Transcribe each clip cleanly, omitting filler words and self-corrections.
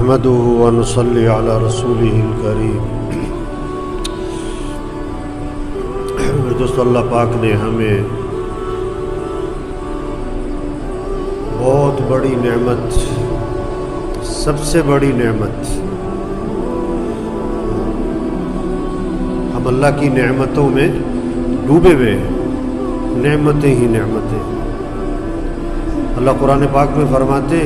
نحمده ونصلي على رسوله الكريم۔ دوستو، اللہ پاک نے ہمیں بہت بڑی نعمت، سب سے بڑی نعمت، ہم اللہ کی نعمتوں میں ڈوبے ہوئے ہیں، نعمتیں ہی نعمتیں۔ اللہ قرآن پاک میں فرماتے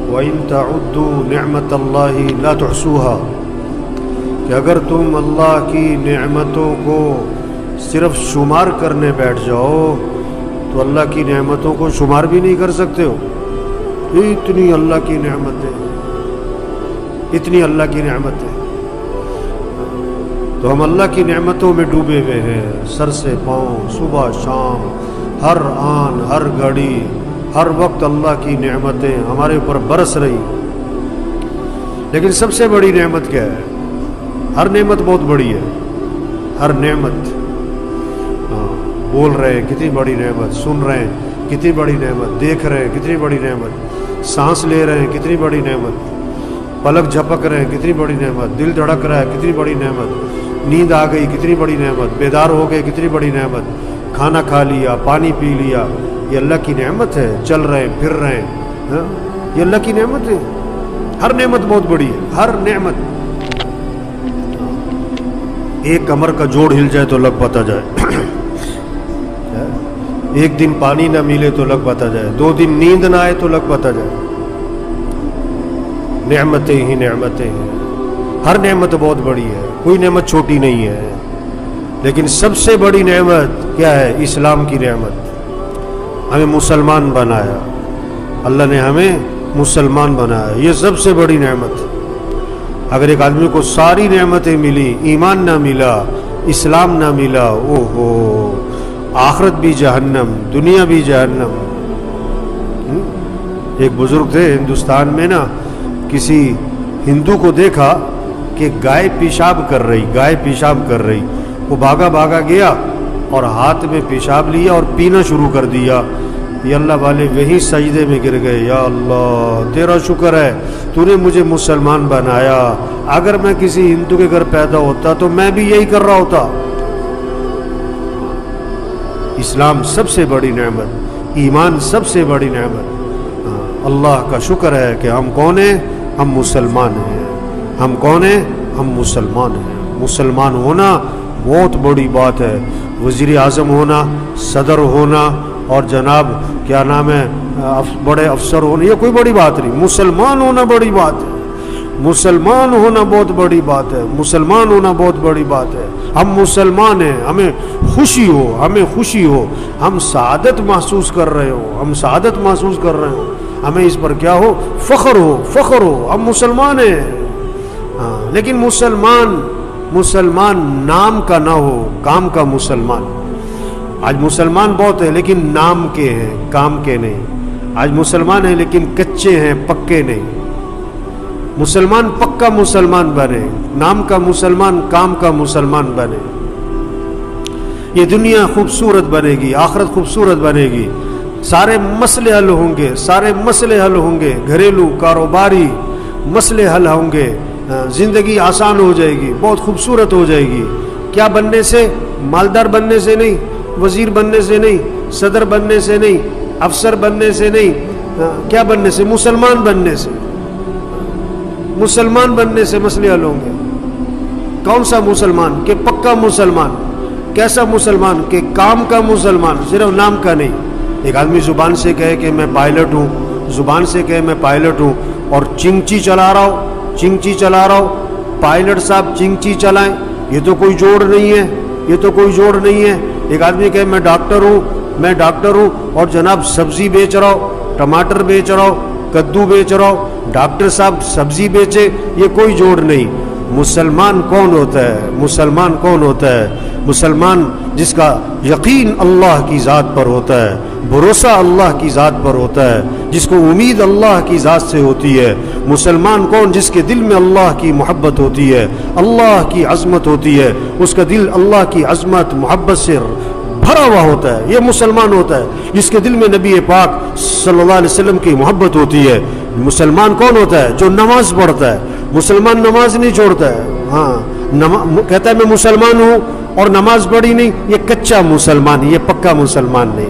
وَإِن تَعُدُّوا نِعْمَةَ اللَّهِ لَا تُحْصُوهَا، کہ اگر تم اللہ کی نعمتوں کو صرف شمار کرنے بیٹھ جاؤ تو اللہ کی نعمتوں کو شمار بھی نہیں کر سکتے ہو۔ اتنی اللہ کی نعمتیں، اتنی اللہ کی نعمتیں، تو ہم اللہ کی نعمتوں میں ڈوبے ہوئے ہیں، سر سے پاؤں، صبح شام، ہر آن ہر گھڑی ہر وقت اللہ کی نعمتیں ہمارے اوپر برس رہی۔ لیکن سب سے بڑی نعمت کیا ہے؟ ہر نعمت بہت بڑی ہے، ہر نعمت، بول رہے ہیں کتنی بڑی نعمت، سن رہے ہیں کتنی بڑی نعمت، دیکھ رہے ہیں کتنی بڑی نعمت، سانس لے رہے ہیں کتنی بڑی نعمت، پلک جھپک رہے ہیں کتنی بڑی نعمت، دل دھڑک رہا ہے کتنی بڑی نعمت، نیند آ گئی کتنی بڑی نعمت، بیدار ہو گئے کتنی بڑی نعمت، کھانا کھا لیا، پانی پی لیا، یہ اللہ کی نعمت ہے۔ چل رہے ہیں، پھر رہے ہیں، یہ اللہ کی نعمت ہے۔ ہر نعمت بہت بڑی ہے، ہر نعمت۔ ایک کمر کا جوڑ ہل جائے تو لگ پتہ جائے، ایک دن پانی نہ ملے تو لگ پتہ جائے، 2 دن نیند نہ آئے تو لگ پتہ جائے۔ نعمتیں ہی نعمتیں ہیں، ہر نعمت بہت بڑی ہے، کوئی نعمت چھوٹی نہیں ہے۔ لیکن سب سے بڑی نعمت کیا ہے؟ اسلام کی نعمت۔ ہمیں مسلمان بنایا، اللہ نے ہمیں مسلمان بنایا، یہ سب سے بڑی نعمت۔ اگر ایک آدمی کو ساری نعمتیں ملی، ایمان نہ ملا، اسلام نہ ملا، اوہو، آخرت بھی جہنم، دنیا بھی جہنم۔ ایک بزرگ تھے ہندوستان میں نا، کسی ہندو کو دیکھا کہ گائے پیشاب کر رہی، وہ بھاگا گیا اور ہاتھ میں پیشاب لیا اور پینا شروع کر دیا۔ یہ اللہ والے وہی سجدے میں گر گئے، یا اللہ تیرا شکر ہے تو نے مجھے مسلمان بنایا، اگر میں کسی ہندو کے گھر پیدا ہوتا تو میں بھی یہی کر رہا ہوتا۔ اسلام سب سے بڑی نعمت، ایمان سب سے بڑی نعمت۔ اللہ کا شکر ہے کہ ہم کون ہیں؟ ہم مسلمان ہیں۔ ہم کون ہیں؟ ہم مسلمان ہیں۔ مسلمان ہونا بہت بڑی بات ہے۔ وزیر اعظم ہونا، صدر ہونا اور جناب کیا نام ہے بڑے افسر ہونا، یہ کوئی بڑی بات نہیں۔ مسلمان ہونا بڑی بات ہے، مسلمان ہونا بہت بڑی بات ہے، مسلمان ہونا بہت بڑی بات ہے۔ ہم مسلمان ہیں، ہمیں خوشی ہو، ہم سعادت محسوس کر رہے ہو، ہمیں اس پر کیا ہو؟ فخر ہو، ہم مسلمان ہیں۔ لیکن مسلمان نام کا نہ ہو، کام کا مسلمان۔ آج مسلمان بہت ہے لیکن نام کے ہیں، کام کے نہیں۔ آج مسلمان ہیں لیکن کچے ہیں، پکے نہیں۔ مسلمان پکا مسلمان بنے، نام کا مسلمان، کام کا مسلمان بنے۔ یہ دنیا خوبصورت بنے گی، آخرت خوبصورت بنے گی، سارے مسئلے حل ہوں گے، گھریلو کاروباری مسئلے حل ہوں گے، زندگی آسان ہو جائے گی، بہت خوبصورت ہو جائے گی۔ کیا بننے سے؟ مالدار بننے سے نہیں، وزیر بننے سے نہیں، صدر بننے سے نہیں، افسر بننے سے نہیں، کیا بننے سے؟ مسلمان بننے سے مسئلے حل ہوں گے۔ کون سا مسلمان؟ کہ پکا مسلمان۔ کیسا مسلمان؟ کہ کام کا مسلمان، صرف نام کا نہیں۔ ایک آدمی زبان سے کہے کہ میں پائلٹ ہوں، اور چنگچی چلا رہا ہوں، پائلٹ صاحب چنگچی چلائیں، یہ تو کوئی جوڑ نہیں ہے۔ ایک آدمی کہے میں ڈاکٹر ہوں اور جناب سبزی بیچ رہا ہوں، ٹماٹر بیچ رہا ہوں، کدو بیچ رہا ہوں، ڈاکٹر صاحب سبزی بیچے، یہ کوئی جوڑ نہیں۔ مسلمان کون ہوتا ہے؟ مسلمان جس کا یقین اللہ کی ذات پر ہوتا ہے، بھروسہ اللہ کی ذات پر ہوتا ہے، جس کو امید اللہ کی ذات سے ہوتی ہے۔ مسلمان کون؟ جس کے دل میں اللہ کی محبت ہوتی ہے، اللہ کی عظمت ہوتی ہے، اس کا دل اللہ کی عظمت محبت سے بھرا ہوا ہوتا ہے، یہ مسلمان ہوتا ہے۔ جس کے دل میں نبی پاک صلی اللہ علیہ وسلم کی محبت ہوتی ہے، مسلمان کون ہوتا ہے؟ جو نماز پڑھتا ہے. مسلمان نماز نہیں چھوڑتا ہے. ہاں کہتا ہے میں مسلمان ہوں اور نماز پڑھی نہیں، یہ کچا مسلمان، یہ پکا مسلمان نہیں.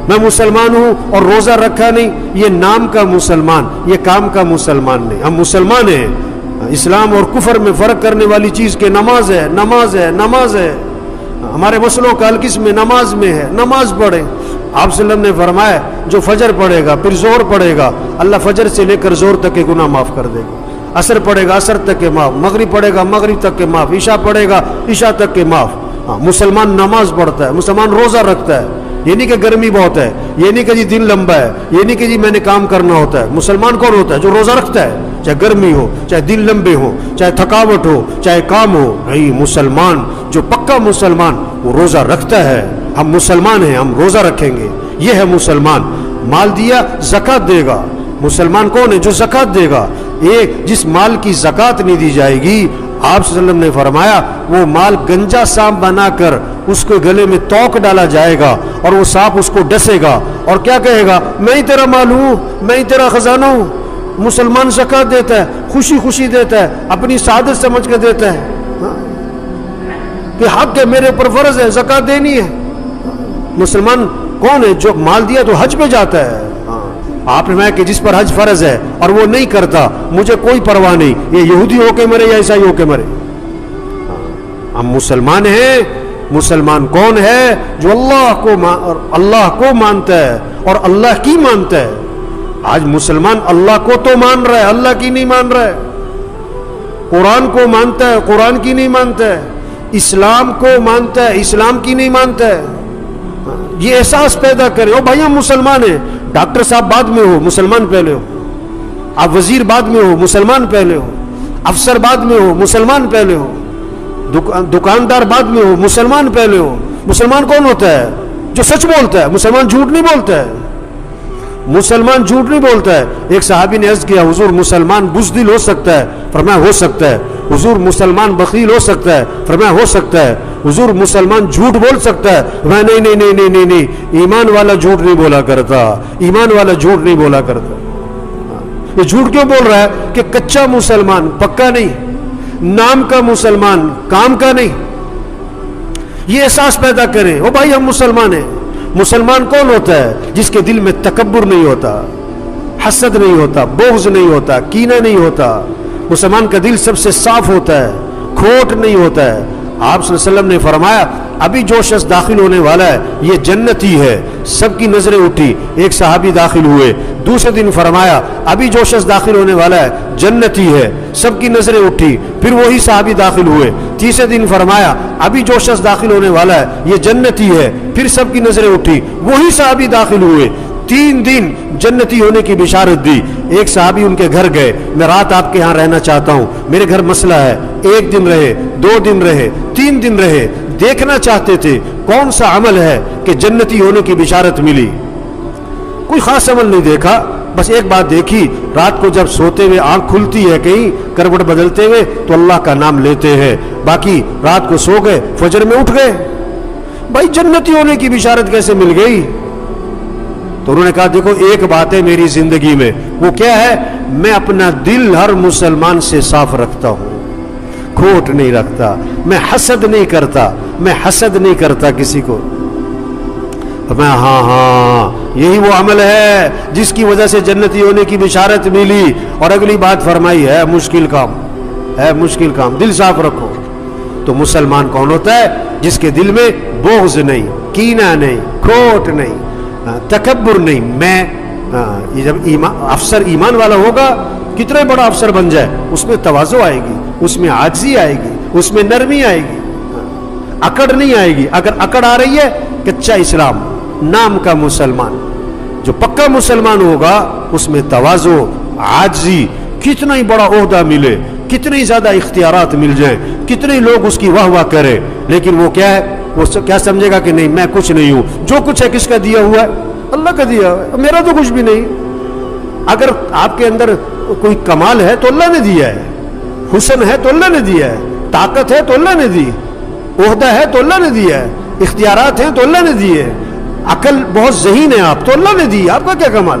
میں مسلمان ہوں اور روزہ رکھا نہیں، یہ نام کا مسلمان، یہ کام کا مسلمان نہیں. ہم مسلمان ہیں. اسلام اور کفر میں فرق کرنے والی چیز کہ نماز ہے، نماز ہے، نماز ہے. ہمارے مسلوں کا حل کس میں؟ نماز میں ہے. نماز پڑھیں. آپ صلی اللہ علیہ وسلم نے فرمایا جو فجر پڑھے گا پھر زور پڑھے گا، اللہ فجر سے لے کر زور تک کے گناہ معاف کر دے گا. عصر پڑھے گا عصر تک کے معاف، مغرب پڑھے گا مغرب تک کے معاف، عشاء پڑھے گا عشاء تک کے معاف. ہاں مسلمان نماز پڑھتا ہے، مسلمان روزہ رکھتا ہے. یہ نہیں کہ گرمی بہت ہے، یہ نہیں کہ جی دن لمبا ہے، یہ نہیں کہ جی میں نے کام کرنا ہوتا ہے. مسلمان کون ہوتا ہے؟ جو روزہ رکھتا ہے، چاہے گرمی ہو، چاہے دن لمبے ہو، چاہے تھکاوٹ ہو، چاہے کام ہو. نہیں، مسلمان جو پکا مسلمان وہ روزہ رکھتا ہے. ہم مسلمان ہیں، ہم روزہ رکھیں گے. یہ ہے مسلمان. مال دیا زکوٰۃ دے گا. مسلمان کون ہے؟ جو زکوٰۃ دے گا. ایک جس مال کی زکوٰۃ نہیں دی جائے گی، آپ صلی اللہ علیہ وسلم نے فرمایا وہ مال گنجا سانپ بنا کر اس کے گلے میں توق ڈالا جائے گا اور وہ سانپ اس کو ڈسے گا اور کیا کہے گا؟ میں ہی تیرا مال ہوں، میں ہی تیرا خزانہ ہوں. مسلمان زکوٰۃ دیتا ہے، خوشی خوشی دیتا ہے، اپنی سعادت سمجھ کے دیتا ہے کہ حق ہے، میرے اوپر فرض ہے، زکوٰۃ دینی ہے. مسلمان کون ہے؟ جو مال دیا تو حج پہ جاتا ہے. آپ نے کہ جس پر حج فرض ہے اور وہ نہیں کرتا، مجھے کوئی پرواہ نہیں، یہ یہودی ہو کے مرے یا عیسائی ہو کے مرے. ہم مسلمان ہیں. مسلمان کون ہے؟ جو اللہ کو مانتا ہے اور اللہ کی مانتا ہے. آج مسلمان اللہ کو تو مان رہا ہے، اللہ کی نہیں مان رہا ہے. قرآن کو مانتا ہے، قرآن کی نہیں مانتا ہے. اسلام کو مانتا ہے، اسلام کی نہیں مانتا ہے. یہ احساس پیدا کرے، او بھائی ہم مسلمان ہیں. ڈاکٹر صاحب بعد میں ہو، مسلمان پہلے ہو. آپ وزیر بعد میں ہو، مسلمان پہلے ہو. افسر بعد میں ہو، مسلمان پہلے ہو. دکاندار بعد میں ہو، مسلمان پہلے ہو. مسلمان کون ہوتا ہے؟ جو سچ بولتا ہے. مسلمان جھوٹ نہیں بولتا ہے. مسلمان جھوٹ نہیں بولتا ہے. ایک صحابی نے عرض کیا حضور مسلمان بزدل ہو سکتا ہے؟ فرمایا ہو سکتا ہے. حضور مسلمان بخیل ہو سکتا ہے؟ فرمایا ہو سکتا ہے. حضور مسلمان جھوٹ بول سکتا ہے؟ فرمایا نہیں نہیں نہیں نہیں نہیں نہیں، ایمان والا جھوٹ نہیں بولا کرتا، ایمان والا جھوٹ نہیں بولا کرتا. یہ جھوٹ کیوں بول رہا ہے؟ کہ کچا مسلمان، پکا نہیں، نام کا مسلمان، کام کا نہیں. یہ احساس پیدا کریں او بھائی ہم مسلمان ہیں. مسلمان کون ہوتا ہے؟ جس کے دل میں تکبر نہیں ہوتا، حسد نہیں ہوتا، بغض نہیں ہوتا، کینہ نہیں ہوتا. مسلمان کا دل سب سے صاف ہوتا ہے، کھوٹ نہیں ہوتا ہے. آپ صلی اللہ علیہ وسلم نے فرمایا ابھی جو شخص داخل ہونے والا ہے یہ جنتی ہے. سب کی نظریں اٹھی، ایک صحابی داخل ہوئے. دوسرے دن فرمایا ابھی جو شخص داخل ہونے والا ہے جنتی ہے. سب کی نظریں اٹھی، پھر وہی صحابی داخل ہوئے. تیسرے دن فرمایا ابھی جو شخص داخل ہونے والا ہے یہ جنتی ہے. پھر سب کی نظریں اٹھی، وہی صحابی داخل ہوئے. 3 دن جنتی ہونے کی بشارت دی. ایک صحابی ان کے گھر گئے، میں رات آپ کے ہاں رہنا چاہتا ہوں، میرے گھر مسئلہ ہے. 1 دن رہے، 2 دن رہے، 3 دن رہے. دیکھنا چاہتے تھے کون سا عمل ہے کہ جنتی ہونے کی بشارت ملی. کوئی خاص عمل نہیں دیکھا، بس ایک بات دیکھی، رات کو جب سوتے ہوئے آنکھ کھلتی ہے کہیں کروٹ بدلتے ہوئے تو اللہ کا نام لیتے ہیں. باقی رات کو سو گئے، فجر میں اٹھ گئے. بھائی جنتی ہونے کی بشارت کیسے مل گئی؟ تو انہوں نے کہا دیکھو ایک بات ہے میری زندگی میں، وہ کیا ہے؟ میں اپنا دل ہر مسلمان سے صاف رکھتا ہوں، کھوٹ نہیں رکھتا. میں حسد نہیں کرتا، میں حسد نہیں کرتا کسی کو. میں ہاں یہی وہ عمل ہے جس کی وجہ سے جنتی ہونے کی بشارت ملی. اور اگلی بات فرمائی ہے مشکل کام ہے، مشکل کام، دل صاف رکھو. تو مسلمان کون ہوتا ہے؟ جس کے دل میں بغض نہیں، کینہ نہیں، کھوٹ نہیں، تکبر نہیں. میں جب افسر ایمان والا ہوگا، کتنا بڑا افسر بن جائے اس میں تواضع آئے گی، اس میں عاجزی آئے گی، اس میں نرمی آئے گی، اکڑ نہیں آئے گی. اگر اکڑ آ رہی ہے کچا اسلام، نام کا مسلمان. جو پکا مسلمان ہوگا اس میں تواضع، عاجزی، کتنا ہی بڑا عہدہ ملے، کتنے زیادہ اختیارات مل جائیں، کتنے لوگ اس کی واہ واہ کریں، لیکن وہ کیا ہے؟ وہ کیا سمجھے گا کہ نہیں میں کچھ نہیں ہوں. جو کچھ ہے کس کا دیا ہوا ہے؟ اللہ کا دیا ہوا ہے، میرا تو کچھ بھی نہیں. اگر آپ کے اندر کوئی کمال ہے تو اللہ نے دیا ہے، حسن ہے تو اللہ نے دیا ہے، طاقت ہے تو اللہ نے دی، عہدہ ہے تو اللہ نے دیا ہے، اختیارات ہیں تو اللہ نے دیے، عقل بہت ذہین ہے آپ تو اللہ نے دی. آپ کا کیا کمال؟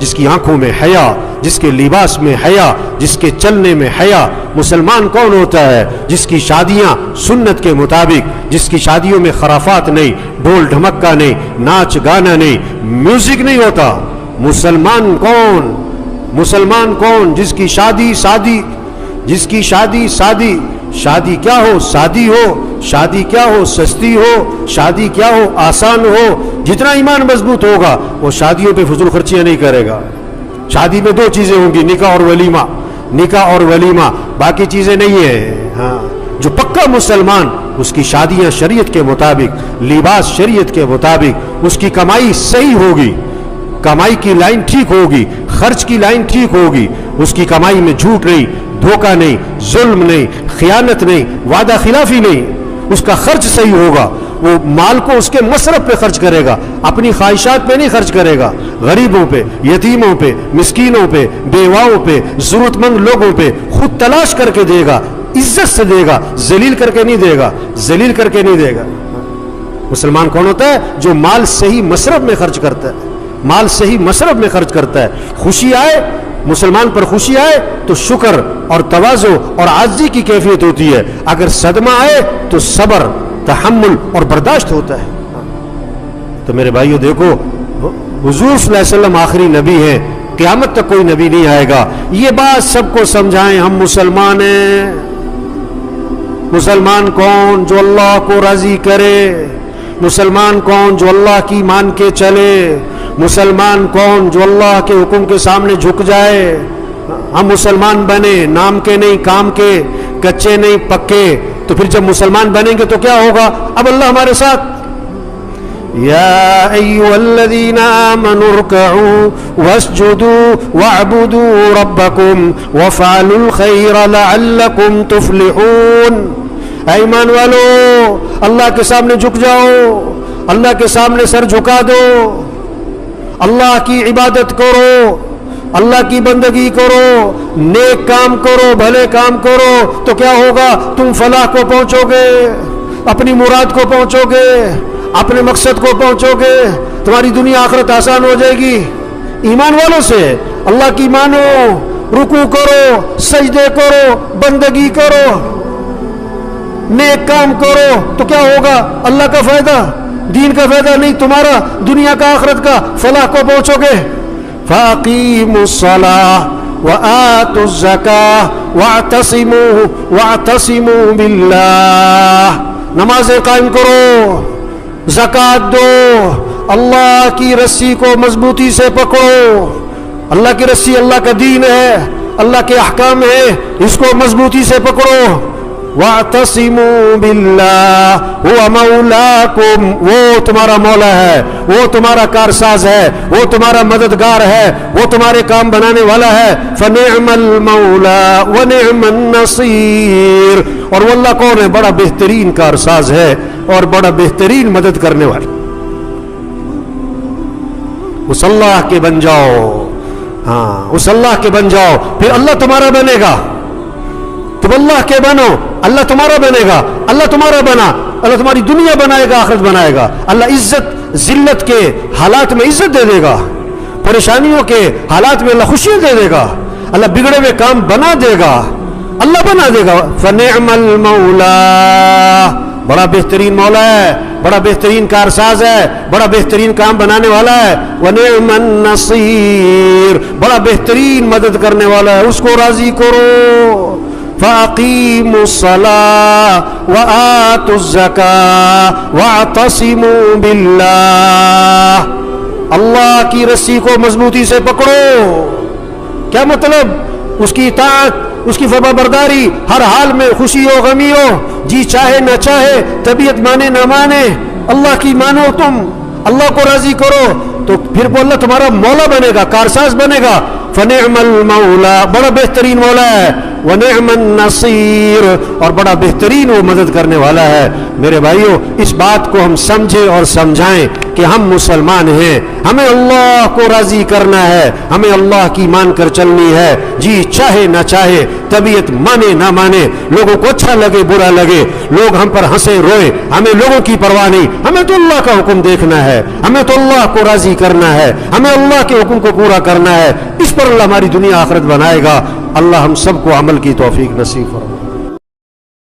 جس کی آنکھوں میں حیا، جس کے لباس میں حیا، جس کے چلنے میں حیا۔ مسلمان کون ہوتا ہے؟ جس کی شادیاں سنت کے مطابق، جس کی شادیوں میں خرافات نہیں، ڈھول ڈھمکا نہیں، ناچ گانا نہیں، میوزک نہیں ہوتا۔ مسلمان کون؟ مسلمان کون؟ جس کی شادی شادی کیا ہو؟ شادی ہو، شادی کیا ہو؟ سستی ہو، شادی کیا ہو؟ آسان ہو۔ جتنا ایمان مضبوط ہوگا وہ شادیوں پہ فضول خرچیاں نہیں کرے گا۔ شادی میں 2 چیزیں ہوں گی، نکاح اور ولیمہ، نکاح اور ولیمہ، باقی چیزیں نہیں ہیں۔ ہاں، جو پکا مسلمان، اس کی شادیاں شریعت کے مطابق، لباس شریعت کے مطابق، اس کی کمائی صحیح ہوگی، کمائی کی لائن ٹھیک ہوگی، خرچ کی لائن ٹھیک ہوگی، اس کی کمائی میں جھوٹ نہیں، دھوکہ نہیں، ظلم نہیں، خیانت نہیں، وعدہ خلافی نہیں، اس کا خرچ صحیح ہوگا۔ وہ مال کو اس کے مصرف پہ خرچ کرے گا، اپنی خواہشات پہ نہیں خرچ کرے گا، غریبوں پہ، یتیموں پہ، مسکینوں پہ، بیواؤں پہ، ضرورت مند لوگوں پہ خود تلاش کر کے دے گا، عزت سے دے گا، ذلیل کر کے نہیں دے گا، ذلیل کر کے نہیں دے گا۔ مسلمان کون ہوتا ہے؟ جو مال صحیح مصرف میں خرچ کرتا ہے، مال صحیح مصرف میں خرچ کرتا ہے۔ خوشی آئے، مسلمان پر خوشی آئے تو شکر اور تواضع اور عاجزی کی کیفیت ہوتی ہے، اگر صدمہ آئے تو صبر، تحمل اور برداشت ہوتا ہے۔ تو میرے بھائیو دیکھو، حضور صلی اللہ علیہ وسلم آخری نبی ہیں، قیامت تک کوئی نبی نہیں آئے گا۔ یہ بات سب کو سمجھائیں، ہم مسلمان ہیں۔ مسلمان کون؟ جو اللہ کو راضی کرے۔ مسلمان کون؟ جو اللہ کی مان کے چلے۔ مسلمان کون؟ جو اللہ کے حکم کے سامنے جھک جائے۔ ہم مسلمان بنے، نام کے نہیں کام کے، کچے نہیں پکے۔ تو پھر جب مسلمان بنیں گے تو کیا ہوگا؟ اب اللہ ہمارے ساتھ، یا ایھا الذین آمنوا ارکعوا واسجدوا واعبدوا ربکم وافعلوا الخیر لعلکم تفلحون۔ اے ایمان والو، اللہ کے سامنے جھک جاؤ، اللہ کے سامنے سر جھکا دو، اللہ کی عبادت کرو، اللہ کی بندگی کرو، نیک کام کرو، بھلے کام کرو، تو کیا ہوگا؟ تم فلاح کو پہنچو گے، اپنی مراد کو پہنچو گے، اپنے مقصد کو پہنچو گے، تمہاری دنیا آخرت آسان ہو جائے گی۔ ایمان والوں سے اللہ کی مانو، رکوع کرو، سجدے کرو، بندگی کرو، نیک کام کرو، تو کیا ہوگا؟ اللہ کا فائدہ، دین کا فائدہ نہیں، تمہارا دنیا کا آخرت کا فلاح کو پہنچو گے۔ فَأَقِيمُوا الصَّلَاةَ وَآتُوا الزَّكَاةَ وَاعْتَصِمُوا بِاللَّهِ۔ نمازیں قائم کرو، زکوٰۃ دو، اللہ کی رسی کو مضبوطی سے پکڑو۔ اللہ کی رسی اللہ کا دین ہے، اللہ کے احکام ہے، اس کو مضبوطی سے پکڑو۔ وَاعْتَصِمُوا بِاللَّهِ هُوَ مَوْلَاكُمْ، وہ تمہارا مولا ہے، وہ تمہارا کارساز ہے، وہ تمہارا مددگار ہے، وہ تمہارے کام بنانے والا ہے۔ فَنِعْمَ الْمَوْلَى وَنِعْمَ النَّصِيرُ، اور وہ اللہ کون ہے؟ بڑا بہترین کارساز ہے اور بڑا بہترین مدد کرنے والا۔ اس اللہ کے بن جاؤ، ہاں اس اللہ کے بن جاؤ، پھر اللہ تمہارا بنے گا۔ تم اللہ کے بنو، اللہ تمہارا بنے گا۔ اللہ تمہارا بنا، اللہ تمہاری دنیا بنائے گا، آخرت بنائے گا۔ اللہ عزت ذلت کے حالات میں عزت دے دے گا، پریشانیوں کے حالات میں اللہ خوشی دے دے گا، اللہ بگڑے ہوئے کام بنا دے گا، اللہ بنا دے گا۔ فنعم المولا، بڑا بہترین مولا ہے، بڑا بہترین کارساز ہے، بڑا بہترین کام بنانے والا ہے۔ ونعم النصیر، بڑا بہترین مدد کرنے والا ہے، اس کو راضی کرو۔ فَأَقِيمُوا الصَّلَاةَ وَآتُوا الزَّكَاةَ وَاعْتَصِمُوا بِاللَّهِ، اللہ کی رسی کو مضبوطی سے پکڑو۔ کیا مطلب؟ اس کی اطاعت، اس کی فرما برداری، ہر حال میں خوشی ہو غمی ہو، جی چاہے نہ چاہے، طبیعت مانے نہ مانے، اللہ کی مانو، تم اللہ کو راضی کرو، تو پھر وہ اللہ تمہارا مولا بنے گا، کارساز بنے گا۔ فنعم المولا، بڑا بہترین مولا ہے، ونعم النصیر، اور بڑا بہترین وہ مدد کرنے والا ہے۔ میرے بھائیوں، اس بات کو ہم سمجھیں اور سمجھائیں کہ ہم مسلمان ہیں، ہمیں اللہ کو راضی کرنا ہے، ہمیں اللہ کی مان کر چلنی ہے، جی چاہے نہ چاہے، طبیعت مانے نہ مانے، لوگوں کو اچھا لگے برا لگے، لوگ ہم پر ہنسے روئے، ہمیں لوگوں کی پرواہ نہیں، ہمیں تو اللہ کا حکم دیکھنا ہے، ہمیں تو اللہ کو راضی کرنا ہے، ہمیں اللہ کے حکم کو پورا کرنا ہے، اس پر اللہ ہماری دنیا آخرت بنائے گا۔ اللہ ہم سب کو عمل کی توفیق نصیب فرمائے۔